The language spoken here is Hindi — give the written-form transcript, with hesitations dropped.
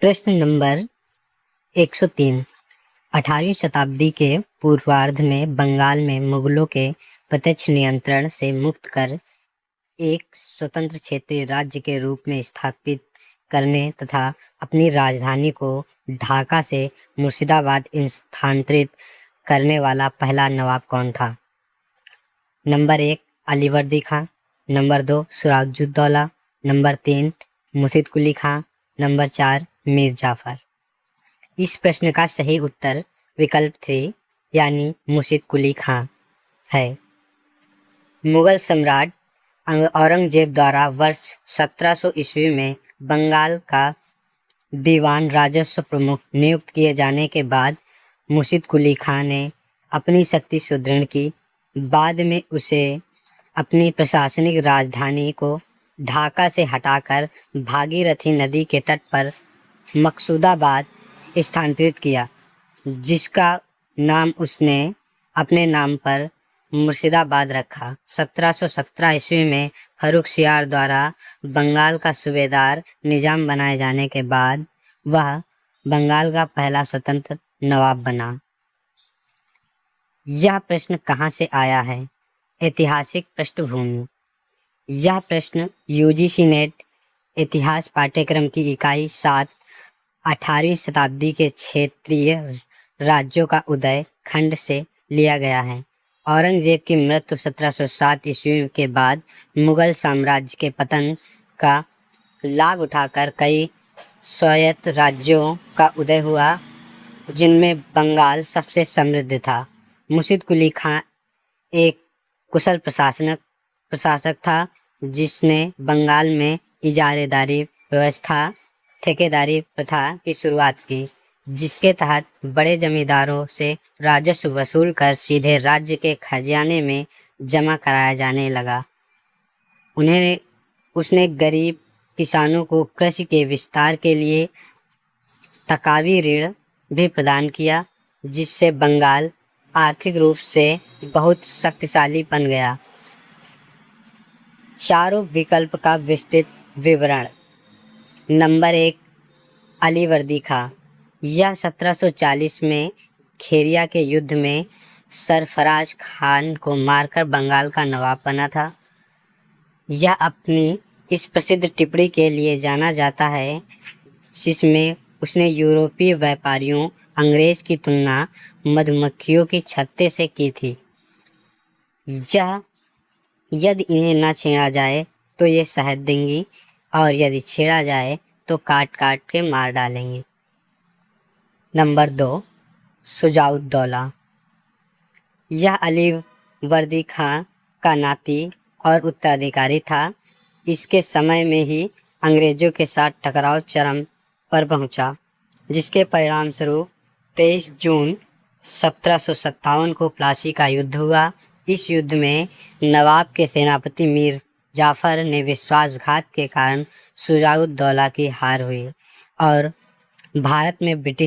प्रश्न नंबर 103। 18वीं शताब्दी के पूर्वार्ध में बंगाल में मुगलों के प्रत्यक्ष नियंत्रण से मुक्त कर एक स्वतंत्र क्षेत्रीय राज्य के रूप में स्थापित करने तथा अपनी राजधानी को ढाका से मुर्शिदाबाद स्थानांतरित करने वाला पहला नवाब कौन था? नंबर 1 अलीवर्दी खां, नंबर 2 सिराजुद्दौला, नंबर 3 मुर्शिद कुली खां, नंबर 4 मीर जाफर। इस प्रश्न का सही उत्तर विकल्प 3 यानी मुर्शिद कुली खां है। मुगल सम्राट औरंगजेब द्वारा वर्ष 1700 ईस्वी में बंगाल का दीवान राजस्व प्रमुख नियुक्त किए जाने के बाद मुर्शिद कुली खां ने अपनी शक्ति सुदृढ़ की। बाद में उसे अपनी प्रशासनिक राजधानी को ढाका से हटाकर भागीरथी नदी के तट पर मकसूदाबाद स्थानांतरित किया, जिसका नाम उसने अपने नाम पर मुर्शिदाबाद रखा। 1717 ईस्वी में फर्रुखसियार द्वारा बंगाल का सूबेदार निजाम बनाए जाने के बाद वह बंगाल का पहला स्वतंत्र नवाब बना। यह प्रश्न कहाँ से आया है? ऐतिहासिक पृष्ठभूमि। यह प्रश्न यूजीसी नेट इतिहास पाठ्यक्रम की इकाई 7 18वीं शताब्दी के क्षेत्रीय राज्यों का उदय खंड से लिया गया है। औरंगजेब की मृत्यु 1707 ईस्वी के बाद मुगल साम्राज्य के पतन का लाभ उठाकर कई स्वायत्त राज्यों का उदय हुआ, जिनमें बंगाल सबसे समृद्ध था। मुर्शिद कुली खां एक कुशल प्रशासक था, जिसने बंगाल में इजारेदारी व्यवस्था ठेकेदारी प्रथा की शुरुआत की, जिसके तहत बड़े जमींदारों से राजस्व वसूल कर सीधे राज्य के खजाने में जमा कराया जाने लगा। उसने गरीब किसानों को कृषि के विस्तार के लिए तकावी ऋण भी प्रदान किया, जिससे बंगाल आर्थिक रूप से बहुत शक्तिशाली बन गया। चारों विकल्प का विस्तृत विवरण। नंबर 1 अलीवर्दी खां। यह 1740 में खेरिया के युद्ध में सरफराज खान को मारकर बंगाल का नवाब बना था। यह अपनी इस प्रसिद्ध टिप्पणी के लिए जाना जाता है, जिसमें उसने यूरोपीय व्यापारियों अंग्रेज की तुलना मधुमक्खियों की छत्ते से की थी। यदि इन्हें न छेड़ा जाए तो ये शहद देंगी, और यदि छेड़ा जाए तो काट काट के मार डालेंगी। नंबर 2 शुजाउद्दौला। यह अलीवर्दी खां का नाती और उत्तराधिकारी था। इसके समय में ही अंग्रेजों के साथ टकराव चरम पर पहुंचा, जिसके परिणाम स्वरूप 23 जून 1757 को प्लासी का युद्ध हुआ। इस युद्ध में नवाब के सेनापति मीर जाफर ने विश्वासघात के कारण शुजाउद्दौला की हार हुई और भारत में ब्रिटिश